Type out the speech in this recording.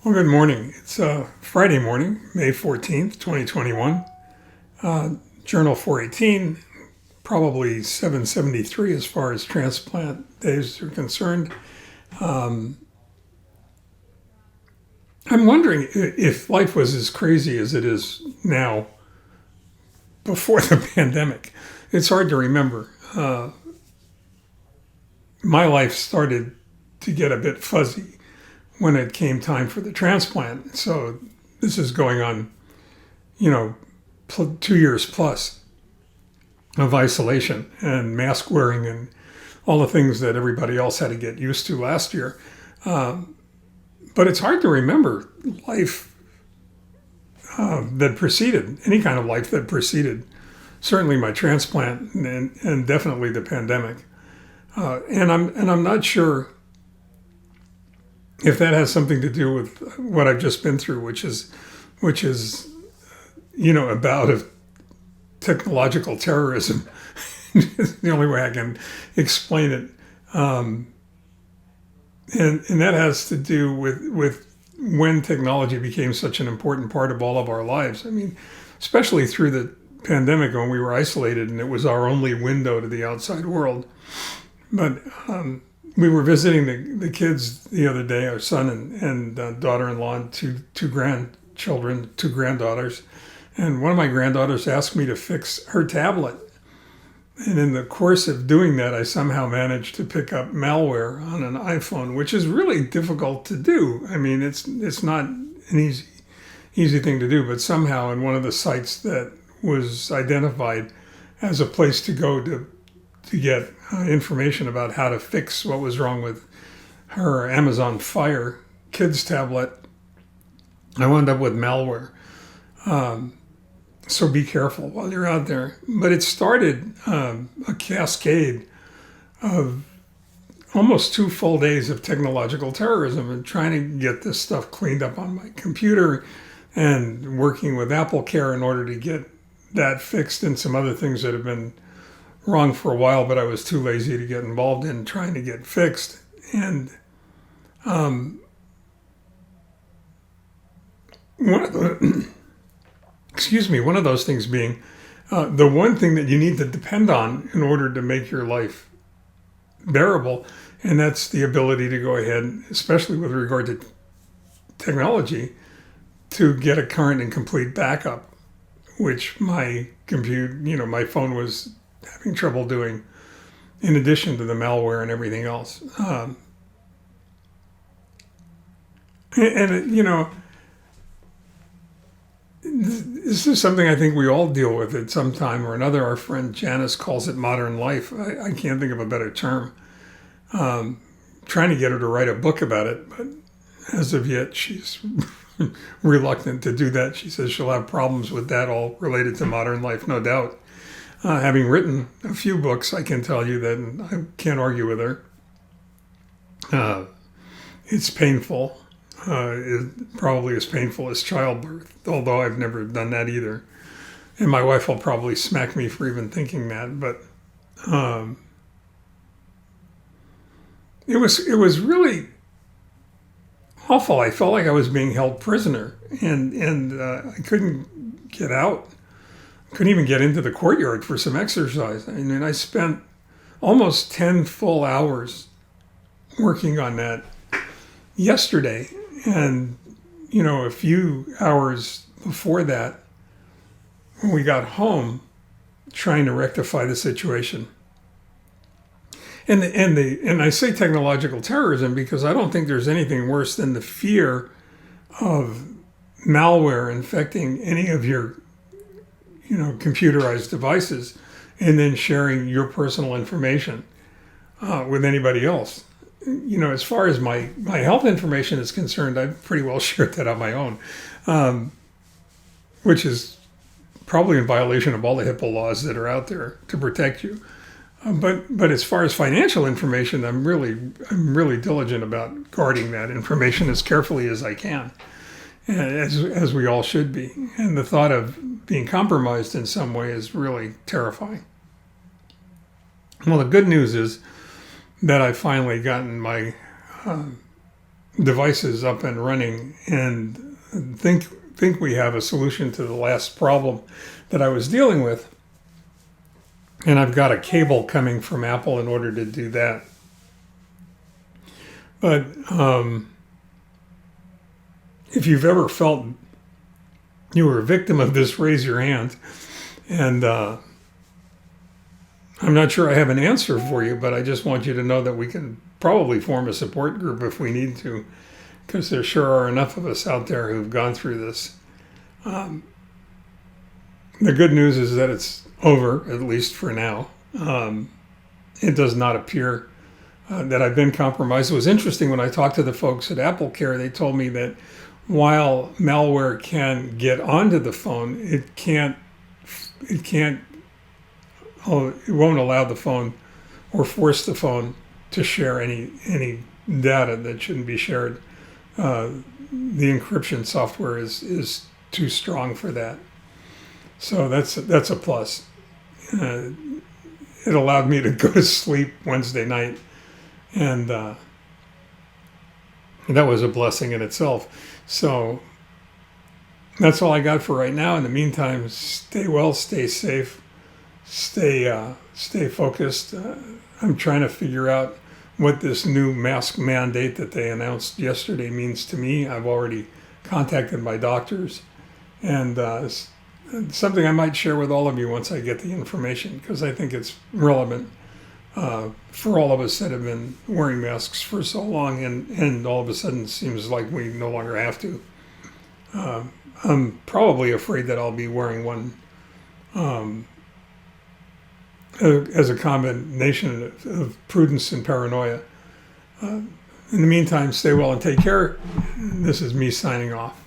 Well, good morning. It's Friday morning, May 14th, 2021. Journal 418, probably 773 as far as transplant days are concerned. I'm wondering if life was as crazy as it is now before the pandemic. It's hard to remember. My life started to get a bit fuzzy when it came time for the transplant. So this is going on, 2 years plus of isolation and mask wearing and all the things that everybody else had to get used to last year. But it's hard to remember life that preceded, any kind of life that preceded, certainly my transplant and definitely the pandemic. And I'm not sure if that has something to do with what I've just been through, which is a bout of technological terrorism. It's the only way I can explain it. And that has to do with when technology became such an important part of all of our lives. I mean, especially through the pandemic when we were isolated and it was our only window to the outside world. But we were visiting the kids the other day, our son and daughter-in-law, and two grandchildren, two granddaughters. And one of my granddaughters asked me to fix her tablet. And in the course of doing that, I somehow managed to pick up malware on an iPhone, which is really difficult to do. I mean, it's not an easy thing to do, but somehow in one of the sites that was identified as a place to go to get information about how to fix what was wrong with her Amazon Fire kids tablet, I wound up with malware. So be careful while you're out there. But it started a cascade of almost 2 full days of technological terrorism and trying to get this stuff cleaned up on my computer and working with AppleCare in order to get that fixed and some other things that have been wrong for a while, but I was too lazy to get involved in trying to get fixed. And one of those things being the one thing that you need to depend on in order to make your life bearable, and that's the ability to go ahead, especially with regard to technology, to get a current and complete backup, which my my phone was having trouble doing, in addition to the malware and everything else. This is something I think we all deal with at some time or another. Our friend Janice calls it modern life. I can't think of a better term. Trying to get her to write a book about it, but as of yet, she's reluctant to do that. She says she'll have problems with that, all related to modern life, no doubt. Having written a few books, I can tell you that I can't argue with her. It's painful. Probably as painful as childbirth, although I've never done that either. And my wife will probably smack me for even thinking that. But it was really awful. I felt like I was being held prisoner, and I couldn't get out. Couldn't even get into the courtyard for some exercise. I mean, I spent almost 10 full hours working on that yesterday. And, a few hours before that, when we got home, trying to rectify the situation. And I say technological terrorism because I don't think there's anything worse than the fear of malware infecting any of your computerized devices and then sharing your personal information with anybody else. As far as my health information is concerned, I've pretty well shared that on my own, which is probably in violation of all the HIPAA laws that are out there to protect you. But as far as financial information, I'm really diligent about guarding that information as carefully as I can, as we all should be. And the thought of being compromised in some way is really terrifying. Well, the good news is that I've finally gotten my devices up and running and think we have a solution to the last problem that I was dealing with. And I've got a cable coming from Apple in order to do that. But if you've ever felt you were a victim of this, raise your hand. And I'm not sure I have an answer for you, but I just want you to know that we can probably form a support group if we need to, because there sure are enough of us out there who've gone through this. The good news is that it's over, at least for now. It does not appear that I've been compromised. It was interesting when I talked to the folks at Apple Care. They told me that while malware can get onto the phone, it won't allow the phone or force the phone to share any data that shouldn't be shared. The encryption software is too strong for that. So that's a plus. It allowed me to go to sleep Wednesday night, and that was a blessing in itself. So that's all I got for right now. In the meantime, stay well, stay safe, stay focused. I'm trying to figure out what this new mask mandate that they announced yesterday means to me. I've already contacted my doctors, and it's something I might share with all of you once I get the information, because I think it's relevant for all of us that have been wearing masks for so long, and all of a sudden it seems like we no longer have to. I'm probably afraid that I'll be wearing one as a combination of prudence and paranoia. In the meantime, stay well and take care. This is me signing off.